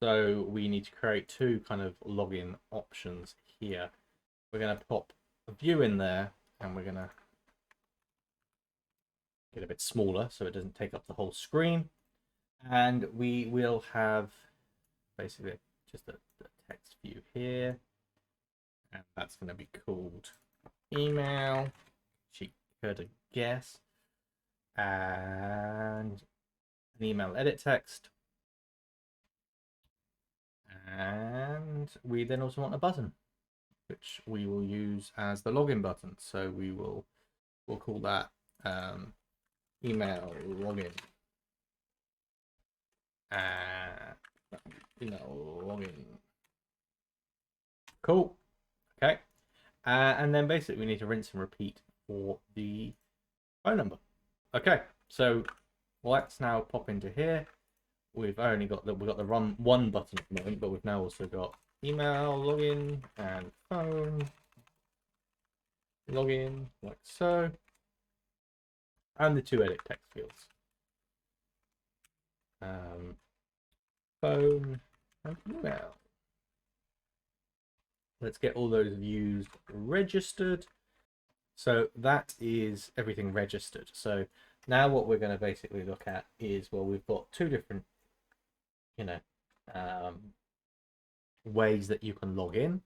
So we need to create two kind of login options here. We're going to pop a view in there and we're going to get a bit smaller so it doesn't take up the whole screen. And we will have basically just a text view here. And that's going to be called email. She could guess. And an email edit text. And we then also want a button, which we will use as the login button. So we'll call that email login. Email login. Cool. Okay. And then basically we need to rinse and repeat for the phone number. Okay. So let's now pop into here. We've got the run one button at the moment, but we've now also got email login and phone login, like so, and the two edit text fields. Phone and email. Let's get all those views registered. So that is everything registered. So now what we're going to basically look at is, well, we've got two different, you know, ways that you can log in,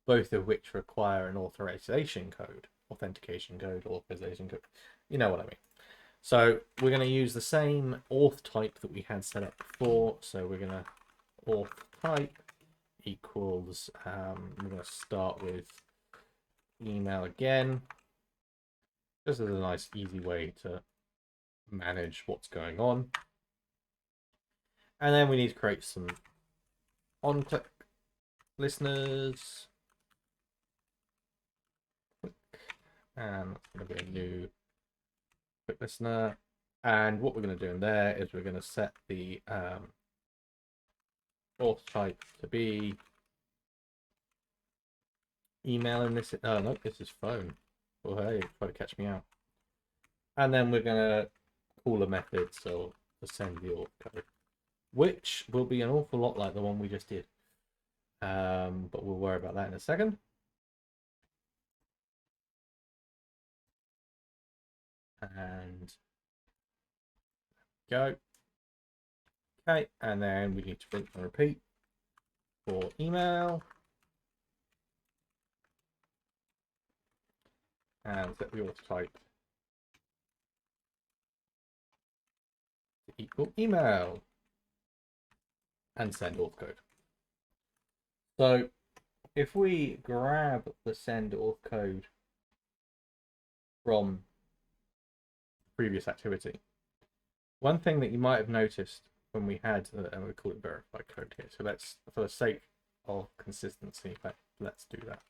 both of which require an authorization code, authentication code, authorization code. You know what I mean. So we're going to use the same auth type that we had set up before. So we're going to auth type equals, we're going to start with email again. This is a nice, easy way to manage what's going on. And then we need to create some on-click listeners. And that's going to be a new quick listener. And what we're going to do in there is we're going to set the auth type to be email in this. Oh, no, this is phone. Oh, hey, try to catch me out. And then we're going to call a method, so to send the auth code, which will be an awful lot like the one we just did. But we'll worry about that in a second. And go. Okay, and then we need to rinse and repeat for email. And set the auth type to equal email. And send auth code. So if we grab the send auth code from previous activity, one thing that you might have noticed when we had, and we call it verified code here. So let's, for the sake of consistency, let's do that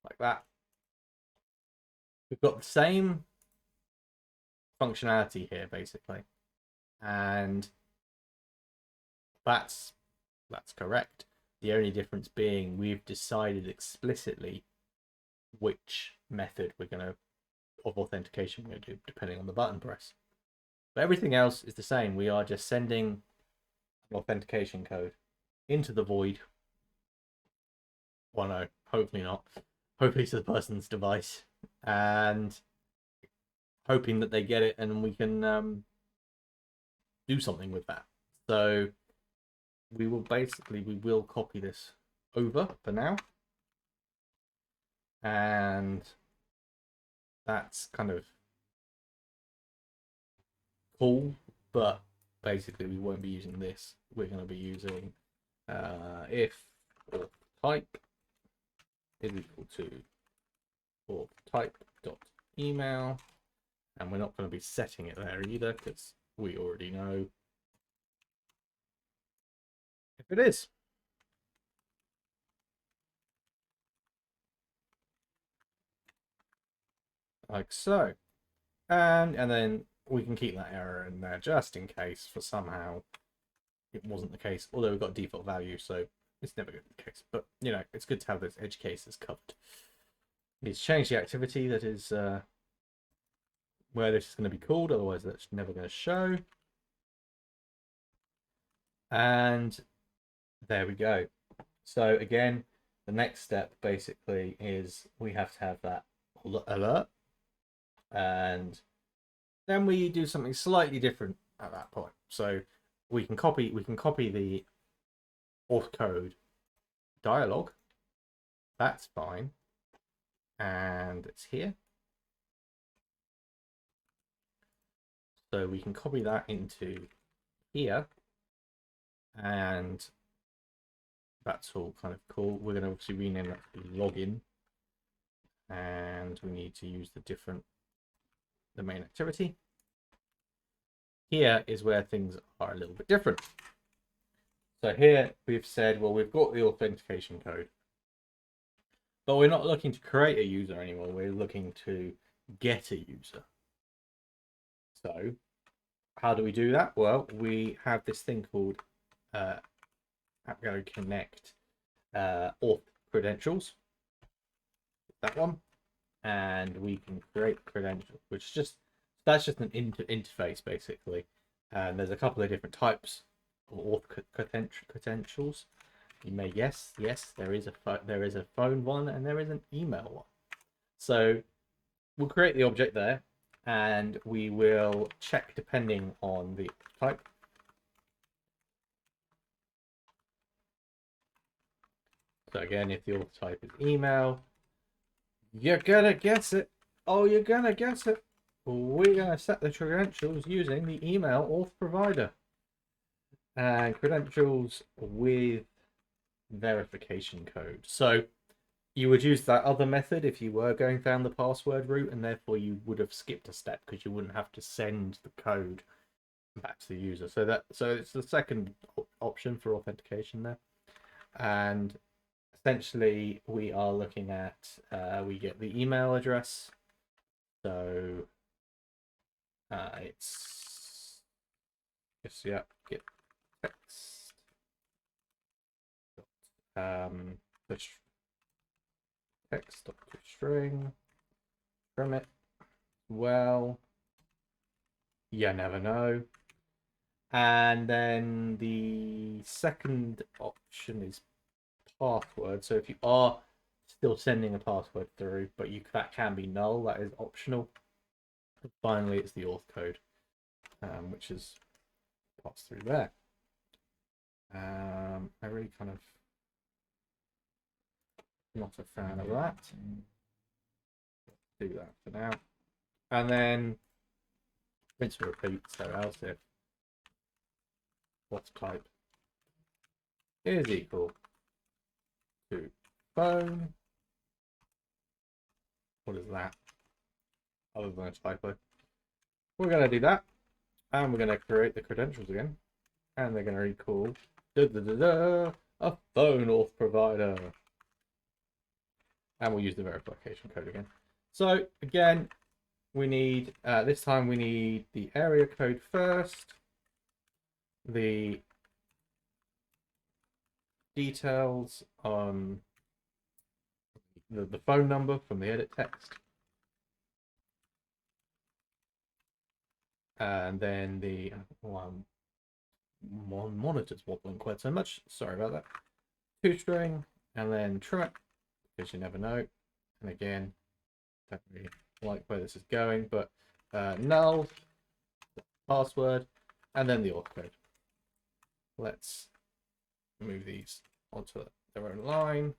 like that. We've got the same functionality here basically, and that's correct. The only difference being we've decided explicitly which method we're going to of authentication we're going to do depending on the button press. But everything else is the same. We are just sending an authentication code into the void. Well, no, hopefully not. Hopefully to the person's device, and hoping that they get it and we can do something with that. So we will copy this over for now, and that's kind of cool, but basically we won't be using this. We're going to be using if auth type is equal to auth type dot email, and we're not going to be setting it there either because we already know if it is. Like so. And then we can keep that error in there just in case for somehow it wasn't the case, although we've got default value, so it's never going to be the case. But, you know, it's good to have those edge cases covered. Need to change the activity that is where this is going to be called, otherwise that's never going to show. And there we go. So again, the next step basically is we have to have that alert, and then we do something slightly different at that point. So we can copy the auth code dialog. That's fine, and it's here. So we can copy that into here, and that's all kind of cool. We're going to obviously rename that to login, and we need to use the main activity. Here is where things are a little bit different. So here we've said, well, we've got the authentication code, but we're not looking to create a user anymore. We're looking to get a user. So how do we do that? Well, we have this thing called AppGallery Connect auth credentials. That one. And we can create credentials, which is that's just an interface basically. And there's a couple of different types of auth credentials. You may guess, yes, there is a phone one and there is an email one. So we'll create the object there, and we will check depending on the type. So again, if the auth type is email, you're gonna guess it. Oh, you're gonna guess it. We're gonna set the credentials using the email auth provider, and credentials with verification code. So you would use that other method if you were going down the password route, and therefore you would have skipped a step because you wouldn't have to send the code back to the user. So it's the second option for authentication there. And essentially we are looking at we get the email address. So It's just, yeah, get text, push text.toString, trim it. Well, you never know. And then the second option is password. So if you are still sending a password through, but that can be null, that is optional. And finally, it's the auth code, which is passed through there. I really kind of not a fan of that. Do that for now. And then rinse and repeat. So else if auth type is equal to phone. What is that? Other than a typo. We're going to do that. And we're going to create the credentials again. And they're going to equal a phone auth provider. And we'll use the verification code again. So again, we need, this time we need the area code first, the details on the phone number from the edit text, and then the monitor's wobbling quite so much, sorry about that, toString, and then trim it, because you never know. And again, don't really like where this is going, but null, password, and then the auth code. Let's move these onto their own line,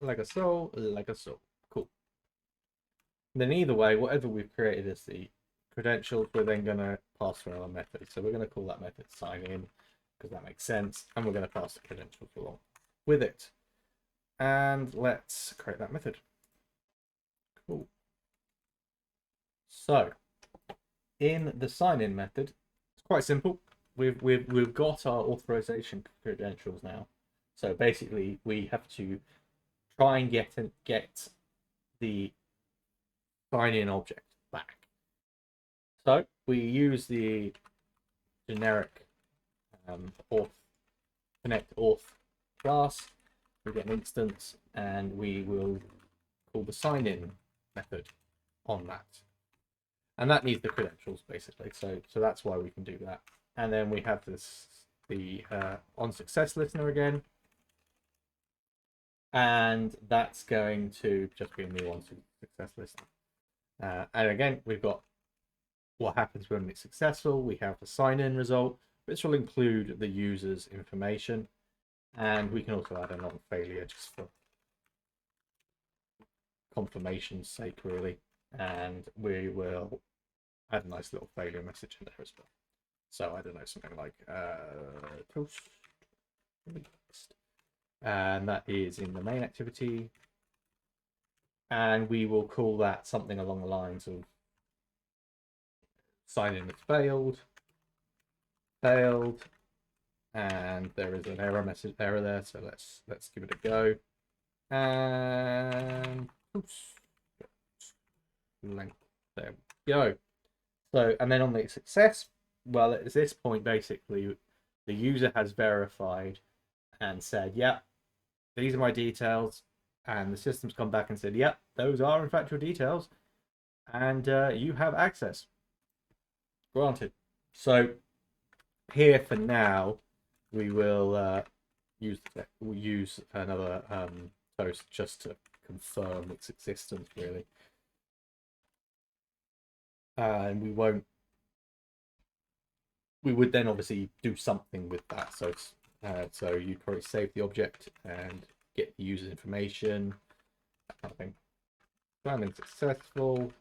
like so, like so. Cool. And then either way, whatever we've created as the credentials, we're then going to pass through another method. So we're going to call that method sign in, because that makes sense, and we're going to pass the credentials along with it. And let's create that method. Cool. So in the sign in method, it's quite simple. We've got our authorization credentials now. So basically we have to try and get the sign in object back. So we use the generic connect auth class. We get an instance, and we will call the sign in method on that. And that needs the credentials basically. So that's why we can do that. And then we have the on success listener again. And that's going to just be a new on success listener. And again, we've got what happens when it's successful. We have the sign in result, which will include the user's information. And we can also add a non-failure just for confirmation's sake, really. And we will add a nice little failure message in there as well. So I don't know, something like toast, and that is in the main activity. And we will call that something along the lines of sign in has failed, and there is an error there, so let's give it a go. And oops, length, there we go. So, and then on the success, well, at this point basically the user has verified and said, yeah, these are my details, and the system's come back and said, yeah, those are in fact your details, and you have access granted. So here for now we will use another toast just to confirm its existence, really. And we would then obviously do something with that. So so you probably save the object and get the user's information, that kind of thing. Sign successful,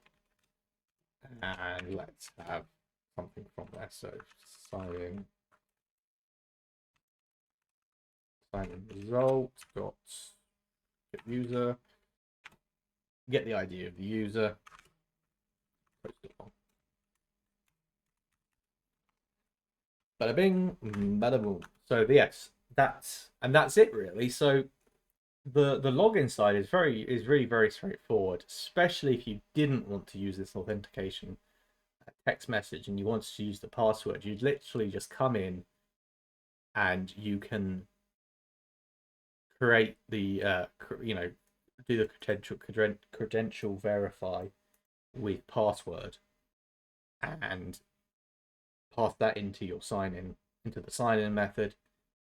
and let's have something from there. So sign in result, got get user, get the ID of the user, post it on. Bada bing, bada boom. So yes, that's it really. So the login side is really very straightforward, especially if you didn't want to use this authentication text message and you wanted to use the password, you'd literally just come in and you can create the do the credential verify with password and pass that into your into the sign in method,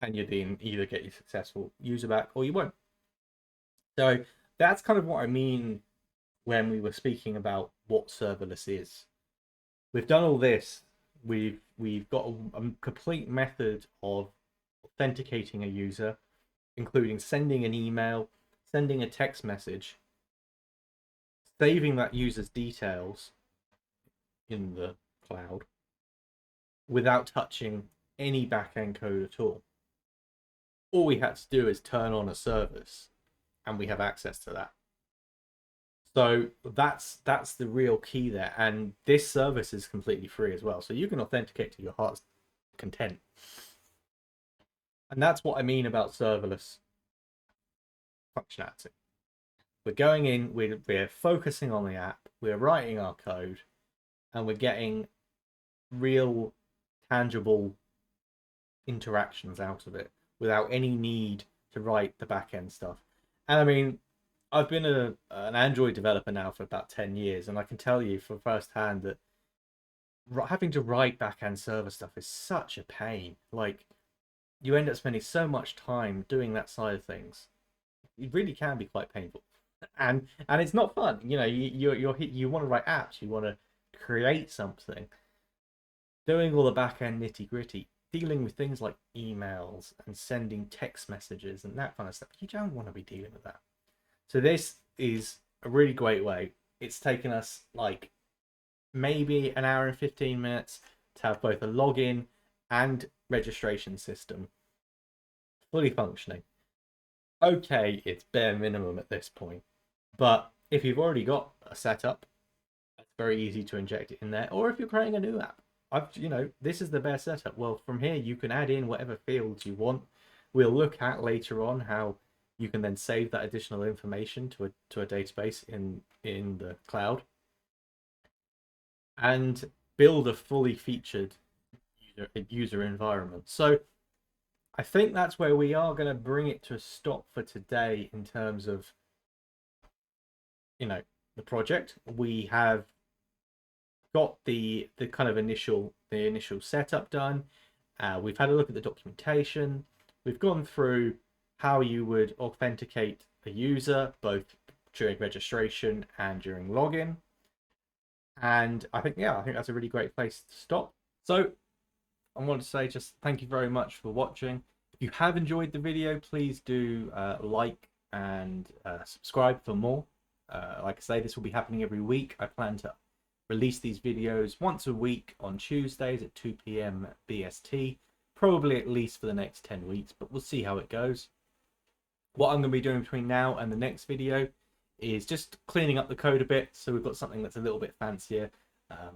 and you then either get your successful user back or you won't. So that's kind of what I mean when we were speaking about what serverless is. We've done all this. We've got a complete method of authenticating a user, including sending an email, sending a text message, saving that user's details in the cloud without touching any backend code at all. All we had to do is turn on a service and we have access to that. So that's the real key there. And this service is completely free as well. So you can authenticate to your heart's content. And that's what I mean about serverless functionality. We're going in, we're focusing on the app, we're writing our code, and we're getting real, tangible interactions out of it without any need to write the back-end stuff. And I mean, I've been an Android developer now for about 10 years, and I can tell you from firsthand that having to write back-end server stuff is such a pain. Like, you end up spending so much time doing that side of things. It really can be quite painful, and it's not fun. You know, you want to write apps, you want to create something. Doing all the back-end nitty-gritty, dealing with things like emails and sending text messages and that kind of stuff, you don't want to be dealing with that. So this is a really great way. It's taken us like maybe an hour and 15 minutes to have both a login and registration system fully functioning. Okay, it's bare minimum at this point, but if you've already got a setup, it's very easy to inject it in there. Or if you're creating a new app, this is the best setup. Well, from here you can add in whatever fields you want. We'll look at later on how you can then save that additional information to a database in the cloud and build a fully featured user environment. So I think that's where we are going to bring it to a stop for today in terms of the project. We have got the kind of initial setup done. We've had a look at the documentation. We've gone through how you would authenticate a user both during registration and during login. And I think that's a really great place to stop. So I want to say just thank you very much for watching. If you have enjoyed the video, please do like and subscribe for more. Like I say, this will be happening every week. I plan to release these videos once a week on Tuesdays at 2 p.m. BST, probably at least for the next 10 weeks, but we'll see how it goes. What I'm going to be doing between now and the next video is just cleaning up the code a bit, so we've got something that's a little bit fancier,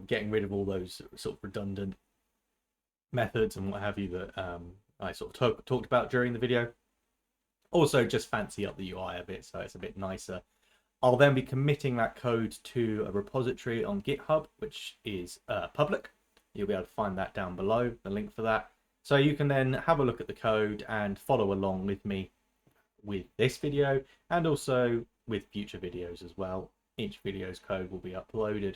getting rid of all those sort of redundant methods and what have you that I sort of talked about during the video. Also just fancy up the UI a bit so it's a bit nicer. I'll then be committing that code to a repository on GitHub, which is public. You'll be able to find that down below, the link for that. So you can then have a look at the code and follow along with me with this video and also with future videos as well. Each video's code will be uploaded.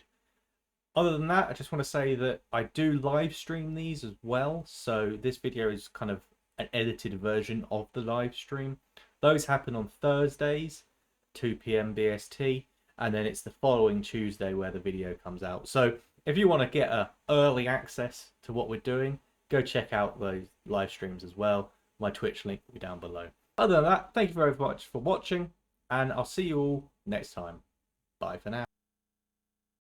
Other than that, I just want to say that I do live stream these as well. So this video is kind of an edited version of the live stream. Those happen on Thursdays, 2 p.m. BST, and then it's the following Tuesday where the video comes out. So if you want to get early access to what we're doing, go check out those live streams as well. My Twitch link will be down below. Other than that, thank you very much for watching, and I'll see you all next time. Bye for now.